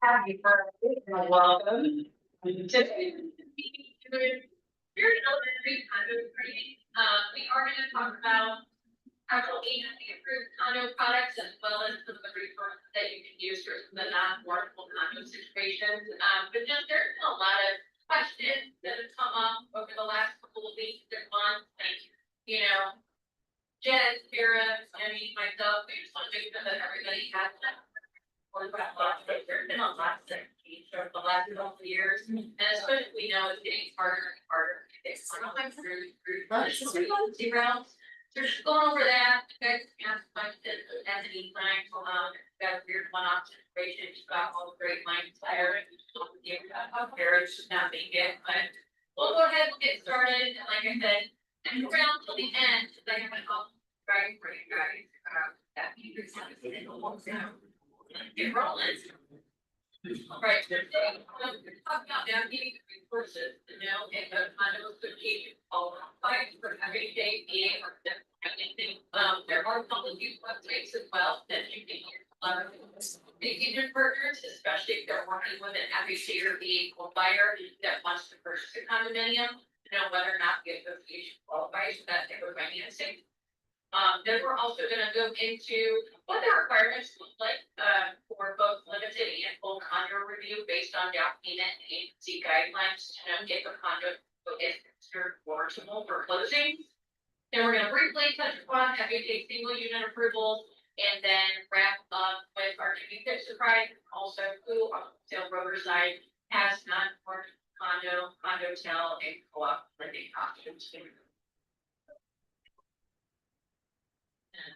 Have you heard? Welcome. Today, very elementary kind of training. We are going to talk about actual agency approved condo products as well as some of the resources that you can use for the non-affordable condo situations. But just there's been a lot of questions that have come up over the last couple of weeks and months. And, you know, Jen, Vera, Jenny, myself, we just want to make sure that everybody has that. There's been a lot of change over the last couple of years, and especially we know it's getting harder and harder to get sometimes through emergency routes. So just going over that, you guys can ask questions at any time. Got a weird one-off situation. You've got all the great minds there. Parents should not make it, but we'll go ahead and get started. And like I said, stick around till the end. I have a call right for you guys. That you can get rolling. All right, today we're talking about navigating the resources, and condo association all fight for every day being or anything. There are public use websites as well that you can use. Agent partners, especially if they're working with an FHA or vehicle buyer that wants to purchase a condominium, to know whether or not the association qualifies for that type of financing. Then we're also going to go into what the requirements look like for both limited and full condo review based on down payment and agency guidelines to get the condo is considered warrantable for closing. Then we're going to briefly touch upon FHA single unit approvals and then wrap up with our new tip surprise. Also, who on the sale broker side has non-mortgage condo, tel, and co-op lending options.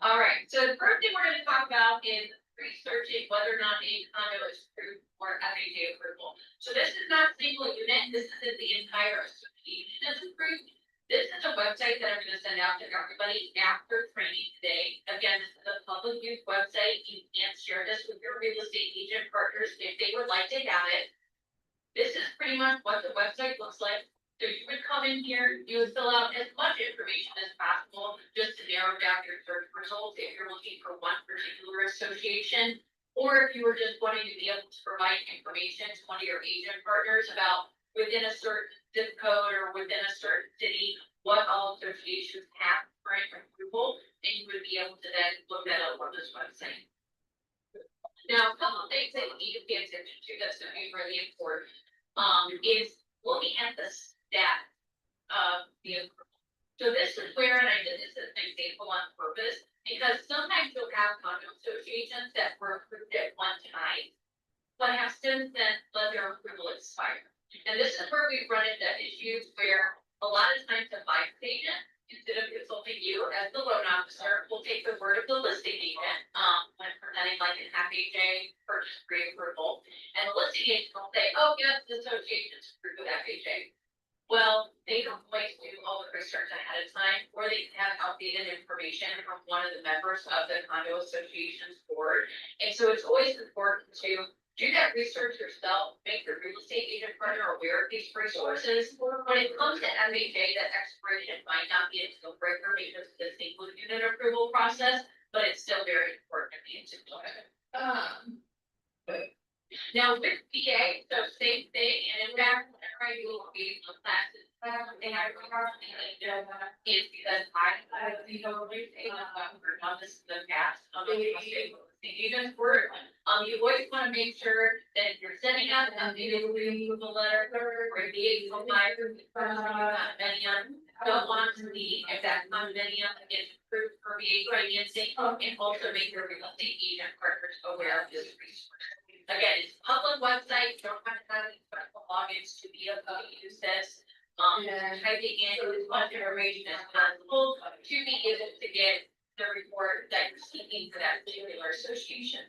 All right, so the first thing we're going to talk about is researching whether or not a condo is approved for FHA approval. So this is not single unit, this is the entire association is approved. This is a website that I'm going to send out to everybody after training today. Again, this is a public use website. You can share this with your real estate agent partners if they would like to have it. This is pretty much what the website looks like. So you would come in here, you would fill out as much information as possible just to narrow down your search results if you're looking for one particular association, or if you were just wanting to be able to provide information to one of your agent partners about within a certain zip code or within a certain city, what all associations have for approval, and you would be able to then look that up on this website. Now, a couple of things that you need to pay attention to that's going to be really important is looking at the status of the approval. So this is where, and I did this as an example on purpose, because sometimes you'll have condo associations that were approved at one time, but have since then let their approval expire. And this is where we run into issues where a lot of times the buyer's agent, instead of consulting you as the loan officer, will take the word of the listing agent when presenting like an FHA purchase pre-approval. And the listing agent will say, oh yes, the association's approved with FHA. Well, they don't always do all the research ahead of time, or they have outdated information from one of the members of the condo association's board. And so it's always important to do that research yourself, make your real estate agent partner aware of these resources. When it comes to FHA, that expiration might not be a deal breaker because of the single unit approval process, but it's still very important to be into. Now with PA, so same thing, and in fact, whenever I do classes, they have is because I on this in the past, even for you always want to make sure that you're setting up an updated approval letter or the condominium. Don't want to see if that condominium is approved for VA financing, and also make your real estate agent partners aware of this resource. Again, it's a public website. You don't have to have any special logins to be able to use this. Typing in as much information as possible to be able to get the report that you're seeking for that particular association.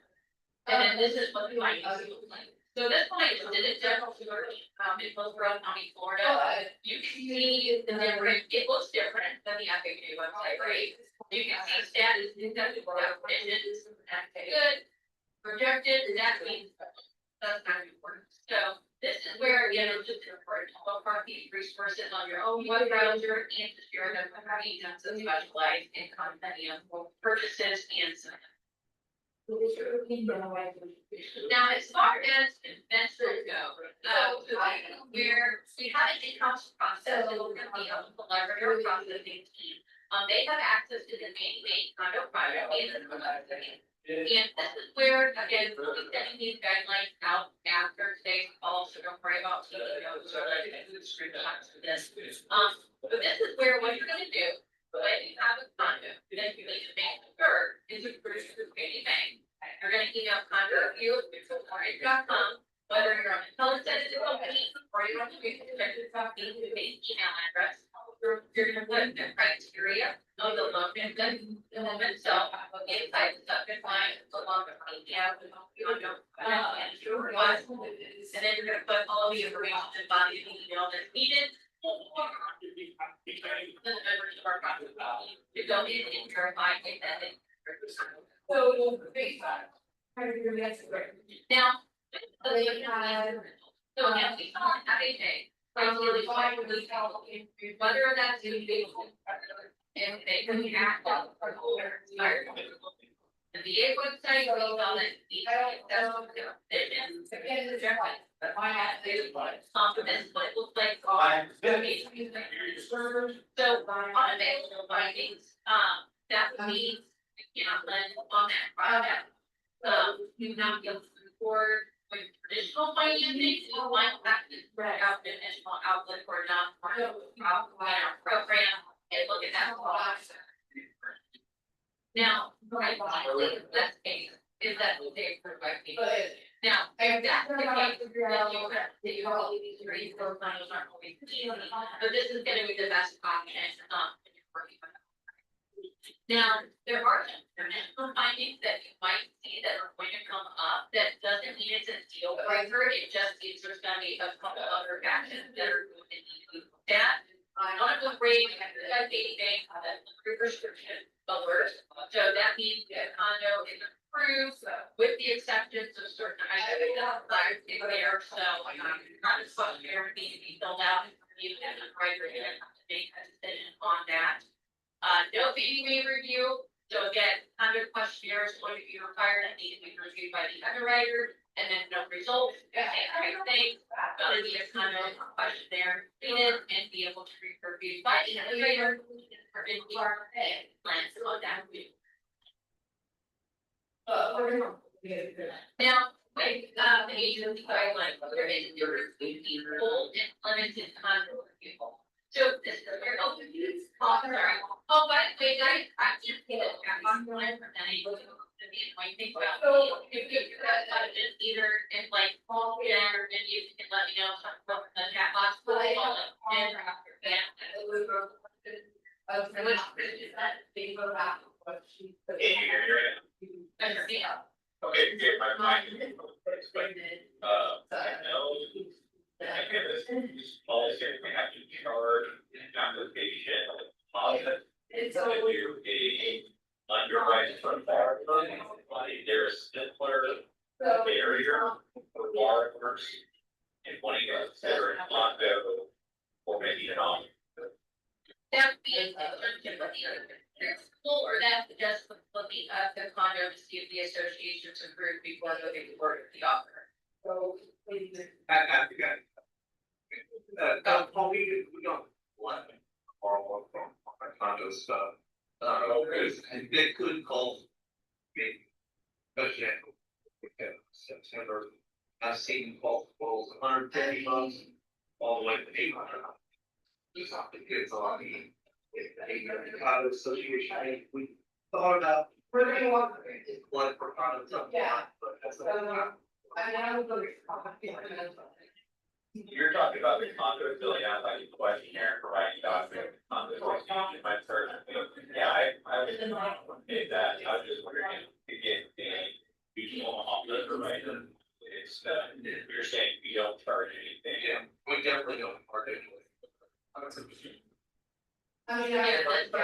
And then this is what the findings look like. So this one I just did it general search in Hillsborough County, Florida. You can see the different, it looks different than the FHA website, right? You can see status, definitions, good, rejected, that means that's not important. So this is where, again, it's just important to look for these resources on your own web browser and to share them with our agents that specialize in condominium purchases and Now, as far as investors go, where we have an in-house process, it will be a collaborative processing team. They have access to the main condo project and the collaborative. And this is where, again, we'll be setting these guidelines out after today's call, so don't worry about CEOs or like screenshots for this. But this is where what you're gonna do, when you have a condo, that you need to make sure is a first community bank. You're gonna email condo review at whether you're on a telesensitive company or you're on a restricted company, the base email address. You're gonna put the criteria of the loan and the loan itself, inside the subject line, the loan, yeah, and then you're gonna put all the information and body of the email that's needed. The members of our process to go in and verify if that is. So now, so again, we saw an FHA, ideally, whether that's to be if they can act on or the VA website, we saw that but why not confidence, what it looks like. So unavailable findings, that means you know, on that project, you not be able to move forward with traditional financing, you might have to spread out the additional outlet for non-program and look at that. Now, I think the best case is that they provide me. Now, if that's the case, then you have all these three, those numbers aren't always easy, but this is gonna be the best option, when you're working with them. Now, there are some traditional findings that you might see that are going to come up, that doesn't mean it's a deal breaker, it just means there's gonna be a couple other factions that are going to need to be looked at. One of the rate, bank, restriction alert, so that means that condo is approved with the acceptance of certain items that in there, so not as much there needs to be filled out, you have the right, you're gonna have to make a decision on that. No BDA review, so again, condo questionnaires going to be required and need to be reviewed by the underwriter, and then no results, thing, gonna be a condo questionnaire needed and be able to be reviewed by the underwriter. Plans on that. Now, with the agency guidelines, there is full and limited condo review. So this is where sorry. Oh, but wait, I just see that I'm going from that able to be my thing about if you just either if like fall there and you can let me know something from the chat box and after that. Which that they go back what she put. Yeah. Okay, my mind. I know. This policy, we have to charge an application deposit. It's to do a underwriting from there's a simpler barrier for borrowers and wanting to consider a condo or maybe an office. That would be a conjunction with the other principal, or that's just looking at the condo to see if the association's approved before moving forward with the offer. So, I think we don't want to borrow from condo stuff. It could call me, especially in September. I've seen multiples, 150 months, all the way to 800. Just have to get on the condo association. We thought about what for condo stuff. Yeah. But that's You're talking about the condo filling out like a questionnaire, providing documents, condo association, my search. Yeah, I was did that. I was just wondering if get the usual office, right? It's you're saying you don't charge anything. yeah, we definitely don't charge anyway. Yeah, but the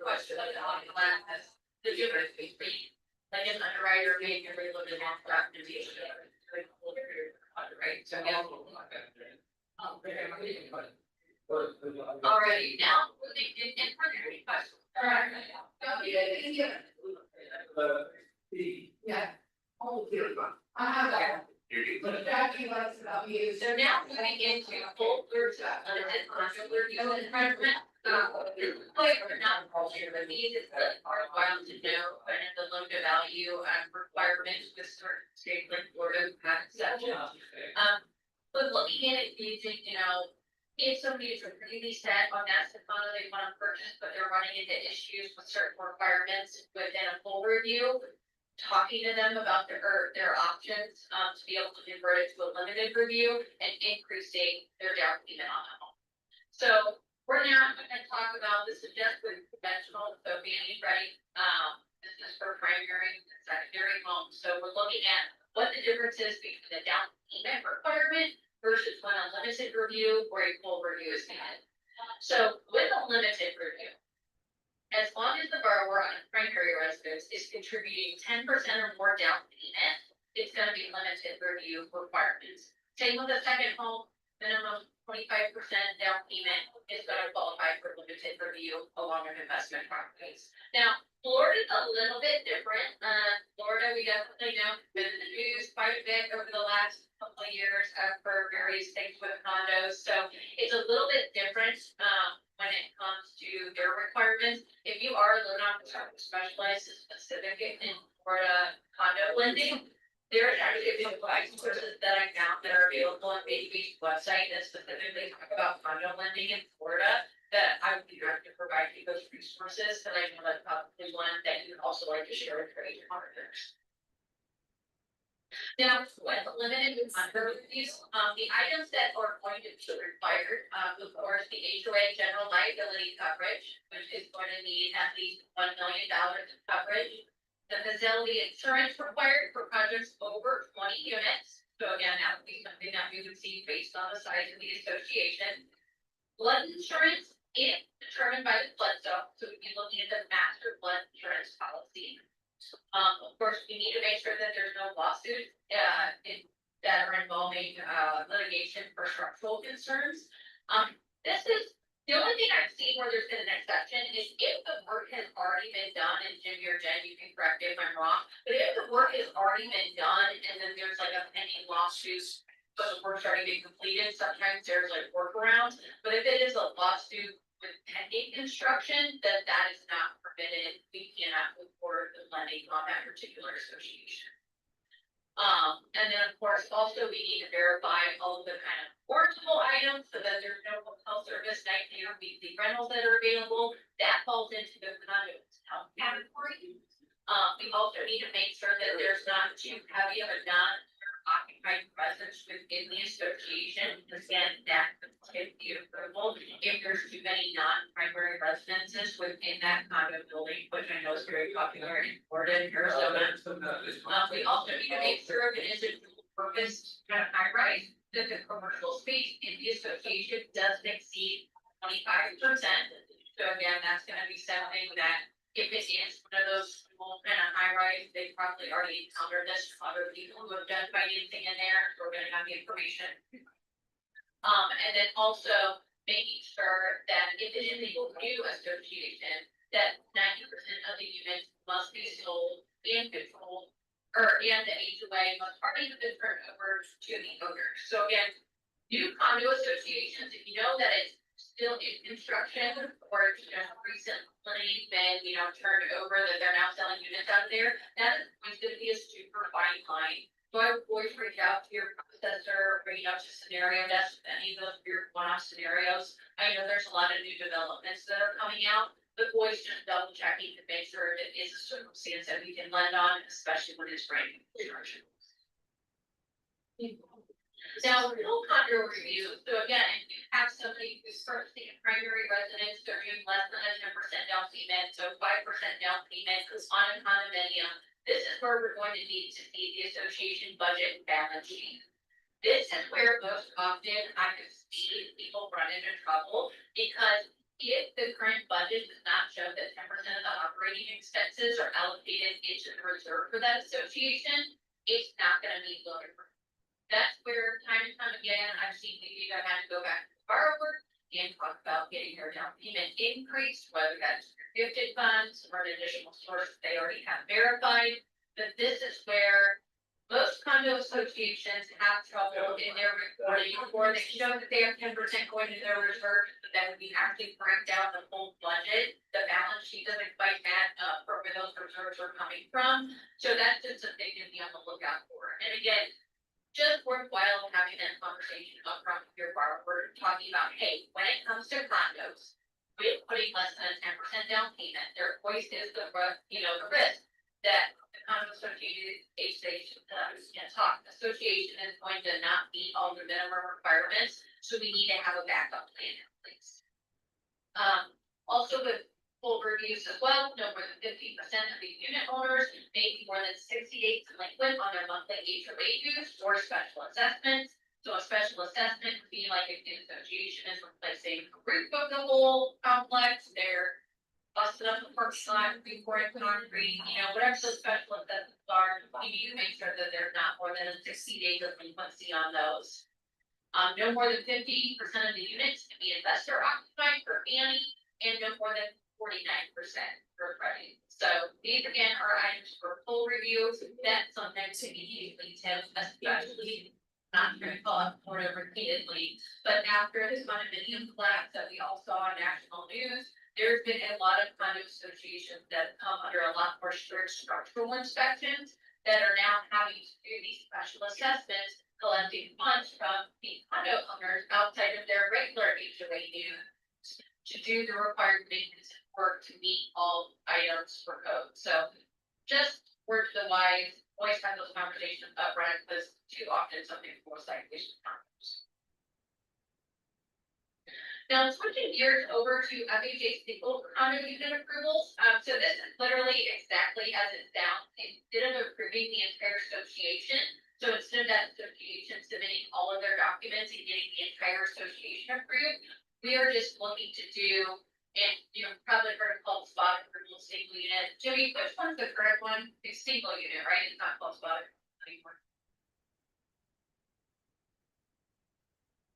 question of the last, the difference between like an underwriter being a really limited on documentation. Right, so yeah. Alrighty, now, and for any questions. Yeah. Oh, here we go. I have that. But Jackie likes it about you. So now moving into full groups of limited controller use environment. Like, we're not culture, but these is really worthwhile to know kind of the loan to value requirements with certain states like Florida have exceptions. But looking at it using, if somebody is really set on that Stefano they want to purchase, but they're running into issues with certain requirements within a full review. Talking to them about their options, to be able to convert it to a limited review and increasing their down payment on the home. So we're now gonna talk about the suggested conventional, so being ready, this is for primary and secondary homes. So we're looking at what the difference is between the down payment requirement versus when a limited review or a full review is needed. So with a limited review, as long as the borrower on a primary residence is contributing 10% or more down payment, it's gonna be limited review requirements. Same with the second home, minimum 25% down payment is gonna qualify for limited review along with investment properties. Now, Florida's a little bit different. Florida, we definitely know, been in the news quite a bit over the last couple of years for various things with condos. So it's a little bit different, when it comes to their requirements. If you are a loan officer who specializes specific in Florida condo lending, there are actually a few sources that I found that are available on Beach website that specifically talk about condo lending in Florida, that I would be happy to provide you those resources, that I know that's probably one that you'd also like to share with your agent partners. Now, with limited condo reviews, the items that are going to be required, of course, the HOA general liability coverage, which is going to need at least $1 million in coverage. The facility insurance required for projects over 20 units. So again, that would be something that we would see based on the size of the association. Flood insurance is determined by the flood zone, so we'd be looking at the master flood insurance policy. Of course, we need to make sure that there's no lawsuits that are involving litigation for structural concerns. This is the only thing I've seen where there's been an exception is if the work has already been done, and Jimmy or Jen, you can correct me if I'm wrong, but if the work has already been done and then there's like a pending lawsuit, but the work's already been completed, sometimes there's like workarounds. But if it is a lawsuit with pending construction, then that is not permitted. We cannot move forward with lending on that particular association. And then of course, also we need to verify all of the kind of portable items so that there's no hotel service, night or weekly rentals that are available. That falls into the condo health category. We also need to make sure that there's not too heavy of a non-occupied presence within the association. Again, that could take the approval if there's too many non-primary residences within that condo building, which I know is very popular in Florida and Arizona. We also need to make sure if it is a dual purpose kind of high rise, that the commercial space in the association doesn't exceed 25%. So again, that's gonna be something that if it is one of those small kind of high rise, they probably already encountered this from other people who have done financing in there, so we're gonna have the information. And then also making sure that if it is a new association, that 90% of the units must be sold and controlled, and the HOA must already have been turned over to the owners. So again, new condo associations, if you know that it's still in construction or it's just recently been, turned over, that they're now selling units out of there, that is going to be a super fine line. So I would always reach out to your processor, bring up to scenario desks, any of those weird one-off scenarios. I know there's a lot of new developments that are coming out, but always just double checking to make sure it is a circumstance that we can lend on, especially when it's brand new construction. Now, full condo review. So again, if you have somebody who's purchasing a primary residence, they're doing less than a 10% down payment, so 5% down payment on a condominium. This is where we're going to need to see the association budget and balance sheet. This is where most often I can see people run into trouble, because if the current budget does not show that 10% of the operating expenses are allocated into the reserve for that association, it's not going to meet loan approval. That's where time and time again, I've seen people that had to go back to the borrower and talk about getting their down payment increased, whether that's gifted funds or an additional source they already have verified. but this is where most condo associations have trouble in their reporting, or they show that they have 10% going to their reserves, but then when you actually break down the whole budget, the balance sheet doesn't quite add up for where those reserves are coming from. So that's just something to be on the lookout for. And again, just worthwhile having that conversation upfront with your borrower, talking about, hey, when it comes to condos, we're putting less than a 10% down payment. There always is the risk that the condo association is going to not meet all the minimum requirements, so we need to have a backup plan in place. Also with full reviews as well, no more than 50% of the unit owners may be more than 60 days delinquent on their monthly HOA dues or special assessments. So a special assessment would be like if the association is replacing the roof of the whole complex, they're busting up the parking lot, report concrete, whatever the special assessments are, you need to make sure that there's not more than a 60 days of delinquency on those. No more than 50% of the units can be investor occupied for Annie, and no more than 49% for Freddie. So these again are items for full review. That's something to be easily tipped, especially not going to call it more repeatedly, but after this condominium collapse that we all saw on national news, there's been a lot of condo associations that come under a lot more strict structural inspections that are now having to do these special assessments, collecting funds from the condo owners outside of their regular HOA dues to do the required maintenance and work to meet all items for code. So just word to the wise, always have those conversations up front, because too often something goes like this. Now switching gears over to FHA single condo unit approvals. So this is literally exactly as it sounds. Instead of approving the entire association, so instead of that association submitting all of their documents and getting the entire association approved, we are just looking to do, and probably heard it called spot approval single unit. Jimmy, which one's the correct one? It's single unit, right? It's not called spot anymore.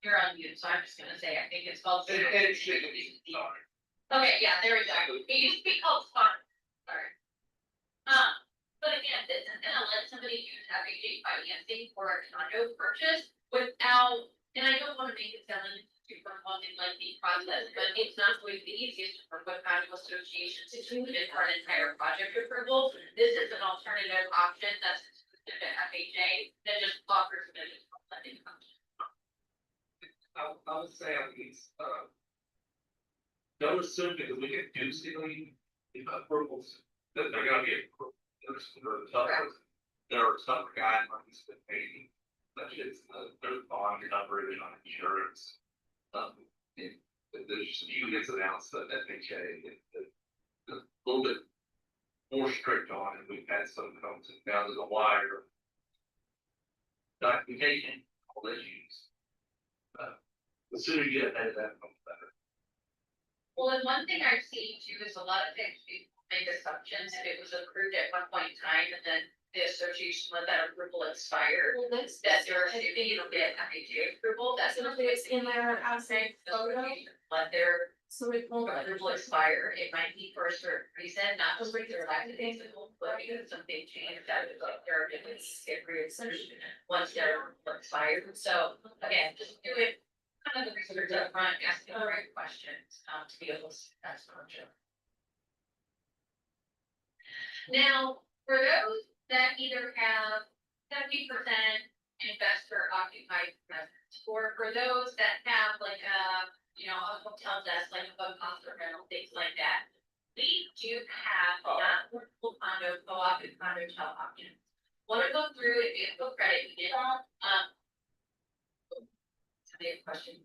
You're on mute, so I'm just gonna say, I think it's called. It should be, sorry. Okay, yeah, there we go. It used to be called spot. Sorry. But again, this is gonna let somebody use FHA financing for a condo purchase without, and I don't wanna make it sound like super involving like the process, but it's not always the easiest for what condo associations to do it for an entire project approval. This is an alternative option that's exclusive to FHA that just offers additional funding options. I would say at least, don't assume because we can do single approvals, that they're gonna be approved. There are tougher guidelines that maybe, such as there's bond coverage on insurance. There's just units announced that FHA is a little bit more strict on, and we've had some come down to the wire. Documentation, all issues. The sooner you get ahead of that, the better. Well, and one thing I've seen too is a lot of things people make assumptions if it was approved at one point in time and then the association let that approval expire. Well, that's. That they're assuming it'll get FHA approval, that's not Something that's in there, I say, photo. let their So it won't. approval expire. It might be for a certain reason, not just like their lack of things, but because something changed that is like their ability to get reextension once their approval expired. So again, just do it. Kind of the research up front, asking the right questions, to be able to ask the question. Now, for those that either have 70% investor occupied presence, or for those that have like a hotel desk, like a condo rental, things like that, we do have multiple condo co-op and condo hotel options. Want to go through it, vehicle credit unit, somebody have a question?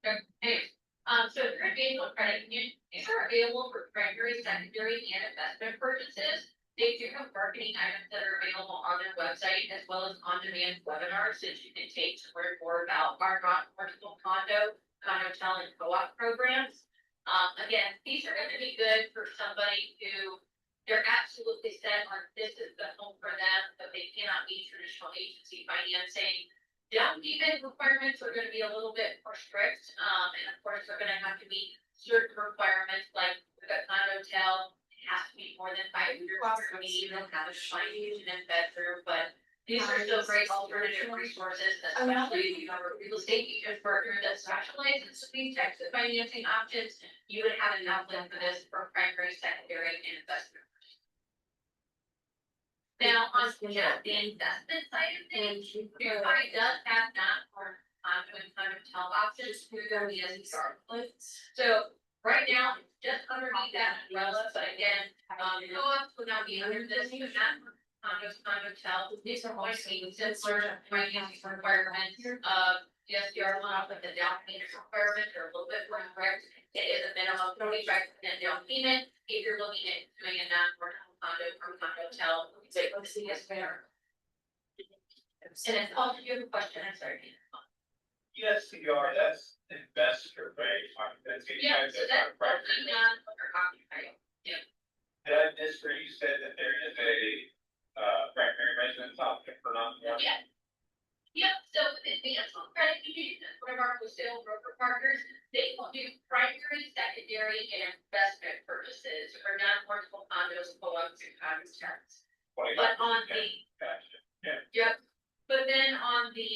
Okay, so through vehicle credit union, these are available for primary, secondary, and investment purchases. They do have marketing items that are available on their website, as well as on-demand webinars that you can take to learn more about our multiple condo, hotel, and co-op programs. Again, these are going to be good for somebody who they're absolutely set on this is the home for them, but they cannot meet traditional agency financing. Down payment requirements are going to be a little bit more strict, and of course, they're going to have to meet certain requirements like the condo hotel it has to be more than 5 years, for me, even have a shiny in bedroom, but. These are still great alternative resources, especially if you have a real estate agent partner that specializes in these types of financing options. You would have enough left for this for primary, secondary, and investment. Now, on just the investment side of things, Newbury does have not for and kind of tell options through their SDR. So right now, it's just underneath that umbrella, but again, co-ops would not be under this, but not condo tell. These are always being similar financing requirements of the SDR loan, but the down payment requirements are a little bit more correct. It is a minimum 25% down payment if you're looking at doing a non-rental condo from condo tell. Let's see, yes, fair. And then, oh, you have a question, I'm sorry. Yes, CR, that's investor, right? Yeah, so that's probably not under occupied. Did I miss where you said that there is a primary residence option for non-one? Yeah. Yep, so within the National Credit Union, one of our wholesale broker partners, they will do primary, secondary, and investment purposes for non-portable condos, co-ops, and common terms. But on the, Gotcha, yeah. yep, but then on the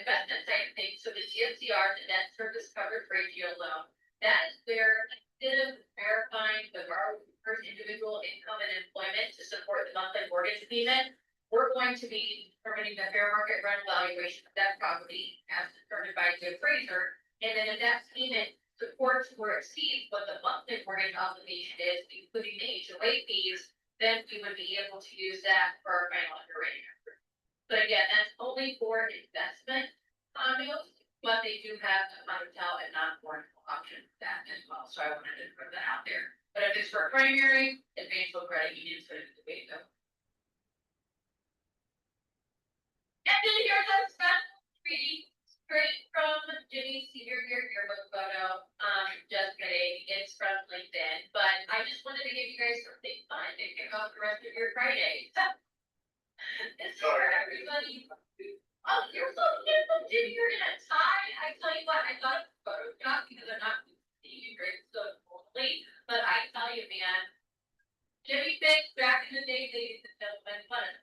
investment side of things, so the DSCR, the debt service coverage ratio loan, that is where instead of verifying the borrower's individual income and employment to support the monthly mortgage payment, we're going to be determining the fair market rent valuation of that property as determined by the appraiser. And then if that payment supports or exceeds what the monthly mortgage obligation is, including the HOA fees, then we would be able to use that for our final underwriting. But again, that's only for investment condos, but they do have a hotel and non-portable option for that as well. So I wanted to put that out there. But if it's for primary, advanced credit unions, so it's the way to go. And then here's a special treaty straight from Jimmy's senior year yearbook photo. Just kidding, it's from LinkedIn. But I just wanted to give you guys something fun to kick off the rest of your Friday. It's for everybody. Oh, you're so beautiful, Jimmy. You're in a tie. I tell you what, I thought it was Photoshop because I'm not seeing you drink so coldly. But I tell you, man, Jimmy Fix back in the day, ladies and gentlemen, what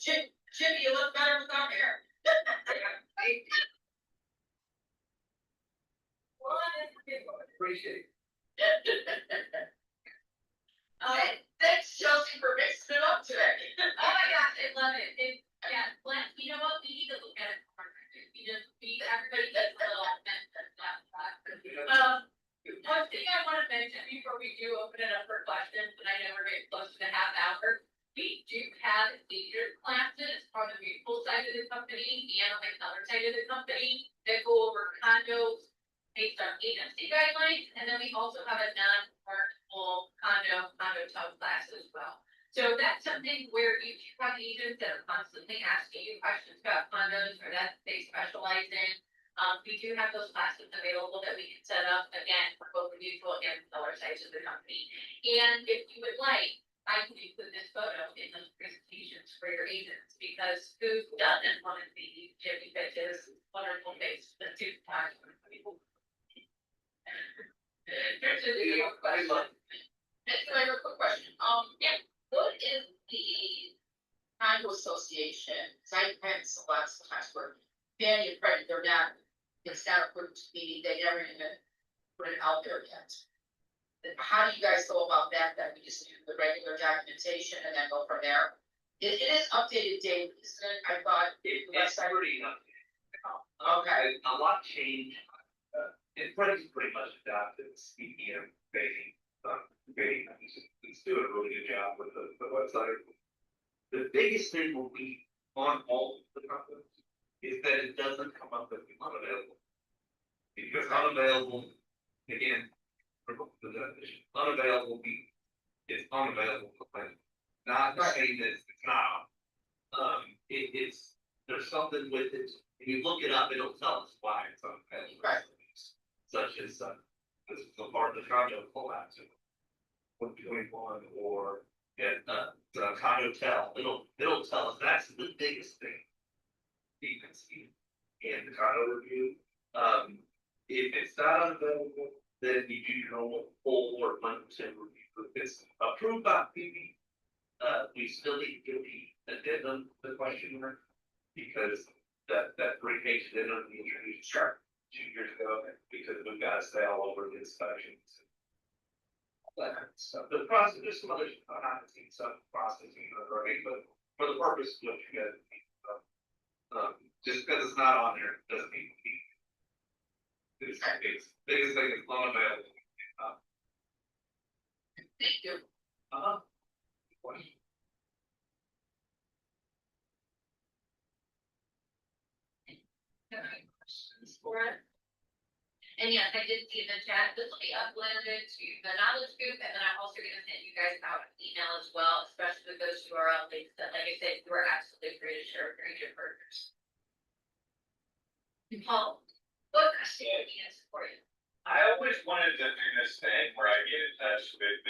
Jimmy, you look better without hair. Appreciate it. Thanks, Chelsea, for mixing it up today. Oh my gosh, I love it. Yeah, you know what? We need to look at it. Everybody gets a little. One thing I want to mention before we do open it up for questions, and I know we're getting close to the half hour. We do have leader classes on the mutual side of the company and on the other side of the company that go over condos based on agency guidelines, and then we also have a non-portable condo tub class as well. So that's something where you have agents that are constantly asking you questions about condos or that they specialize in. We do have those classes available that we can set up again for both the mutual and seller sides of the company. And if you would like, I can include this photo in those presentations for your agents, because who doesn't want to see Jimmy Fitch's wonderful face the 2 times? Here's a video question. Next, I have a quick question. Yeah, what is the condo association? Because I had some lots of times where Fannie and Freddie, they're not, it's not approved to me, they never even put it out there yet. How do you guys go about that? That we just do the regular documentation and then go from there? It is updated daily, isn't it? I thought. It's pretty updated. Okay. A lot changed. It's pretty much adopted CPM rating. It's doing a really good job with the website. The biggest thing will be on all the companies is that it doesn't come up as unavailable. Because unavailable, again, the definition, unavailable is unavailable for planning. Not saying that it's not. It's there's something with it. If you look it up, it'll tell us why it's unavailable. Right. Such as this is a part of the condo collapse. 121 or the condo tell. It'll tell us that's the biggest thing you can see in the condo review. If it's not available, then you do your own full or 100% review. If it's approved by PB, we still need to give the addendum, the question mark, because that 3 page addendum we introduced 2 years ago, because we've got to stay all over the inspections. So the process, there's some other behind the scenes stuff, processing, right, but for the purpose of what you guys need, just because it's not on there, doesn't mean we need it. It's biggest thing is loan available. Thank you. Question? Okay, questions for it? And yes, I did see in the chat, this will be uploaded to the knowledge group, and then I'm also gonna send you guys out an email as well, especially with those URL links that, like I said, you are absolutely free to share with your partners. Paul, what question do you have for you? I always wanted to do this thing where I get in touch with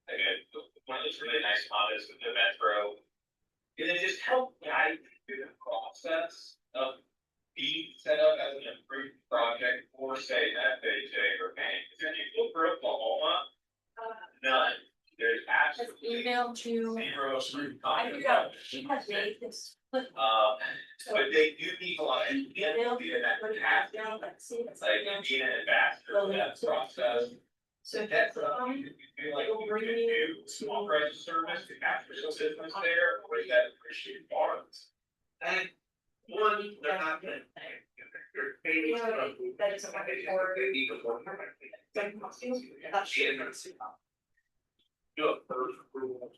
I mean, one of those really nice comments with the Metro. And then just help guide me through the process of being set up as an approved project for, say, FHA or bank. Because if you look for Oklahoma, none. There's absolutely Email to. zero. I forgot, she has made this. But they do need a lot of, be in that path, Let's see. it's like being an ambassador for that process. So That's you feel like you can do small price service to capture some business there, or is that appreciated parts? And one, they're not gonna. They're paying. That is a They need to work. Do a first approval.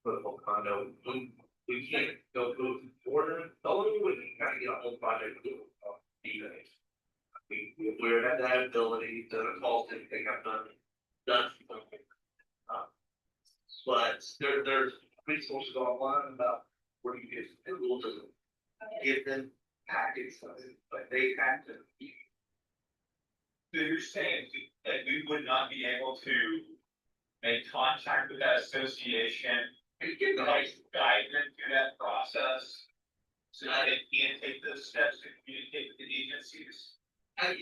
Political condo, we can't go to order, the only way we can kind of get a whole project to even. We're at that ability to call things they have done. But there's resources online about where you get people to give them packets, but they have to. So you're saying that we would not be able to make contact with that association, And get the like guide them through that process? So that they can take those steps to communicate with the agencies? I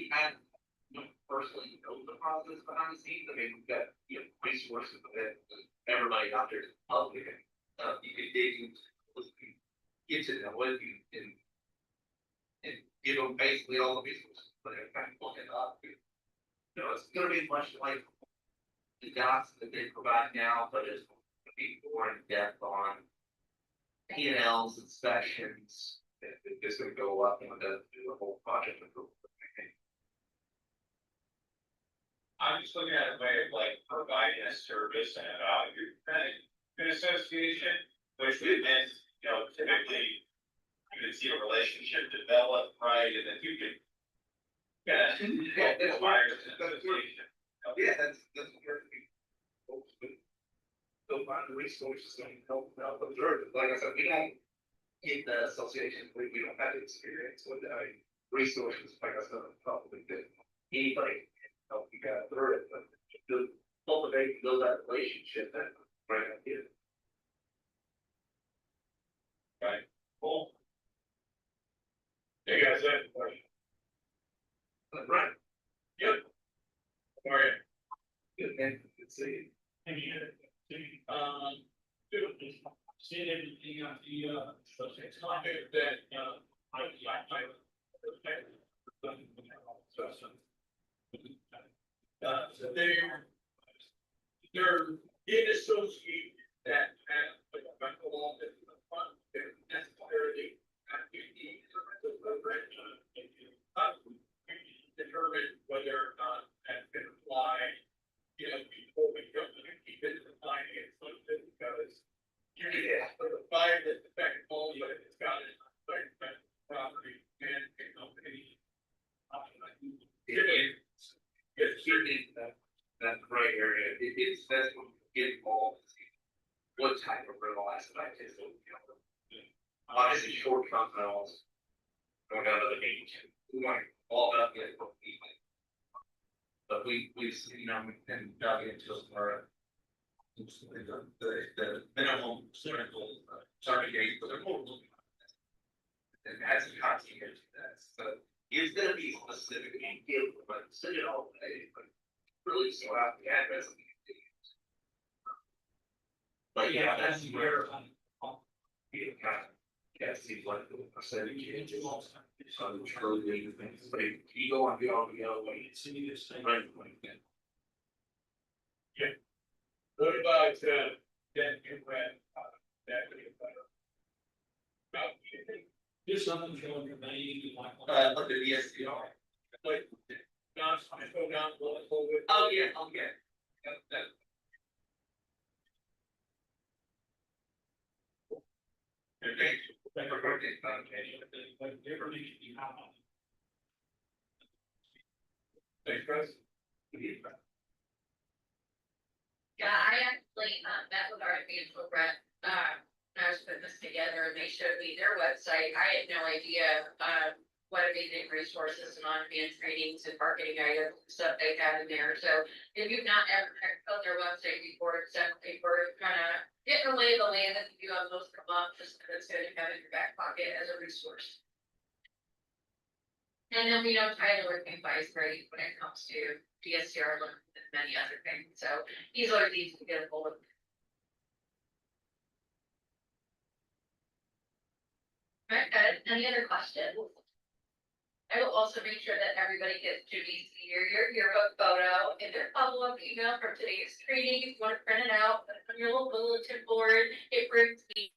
personally know the process behind the scenes. I mean, we've got, resources that everybody out there is public. You can dig into, get to know it and give them basically all the resources, but they're kind of looking up. It's gonna be much like the docs that they provide now, but it's gonna be more in depth on P&Ls, inspections. It's gonna go up and do the whole project. I'm just looking at a way of like providing a service and a value to an association, which would then, typically you could see a relationship develop, right, and then you could. Yeah, that's why it's an association. Yeah, that's where we folks would go find the resources and help observe it. Like I said, we don't get the association, we don't have the experience with the resources, like I said, probably that anybody can help you guys through it, but to cultivate, build that relationship, that's a great idea. Right, cool. You guys have a question? Right. Yep. All right. Good, man, good to see you. Said everything on the, topic that, they're in association that have, like, a law that they're necessarily activity, determine whether or not that's been applied, before we go to keep it applying it, because the fire that's affecting all, but it's got it, property and company. It's certainly that gray area, it's, that's what we get involved. What type of rental asset I take, obviously short term rentals. Going down to the beach, we want all about it. But we've seen, and dug into some the minimum cynical, sorry, but they're more looking at that. and add some content here to that, so it's gonna be specific and give, but send it all day, but really so out the address. But yeah, that's where. Yeah, it seems like the percentage changes. So it's really big things, but if you go on the other way, it's see this thing. Right. What about, that you read, that we about, Just something showing your name, like. Under the SDR. like, not, I go down, well, with. Oh, yeah, okay. That. Okay. Like a birthday, like everything should be out. Thanks, Chris. Yeah, I actually, met with our financial rep, when I was putting this together, and they showed me their website. I had no idea, what amazing resources and on-demand trainings and marketing items and stuff they had in there. So if you've not ever checked out their website before, it's definitely worth kind of getting away the land that you do have most come up, just because it's good to have in your back pocket as a resource. And then we know Tyler can advise great when it comes to DSCR and many other things, so he's always easy to get a hold of. Alright, Ed, any other questions? I will also make sure that everybody gets Judy's yearbook photo in their follow-up email from today's training. If you want to print it out, put it on your little bulletin board, it brings me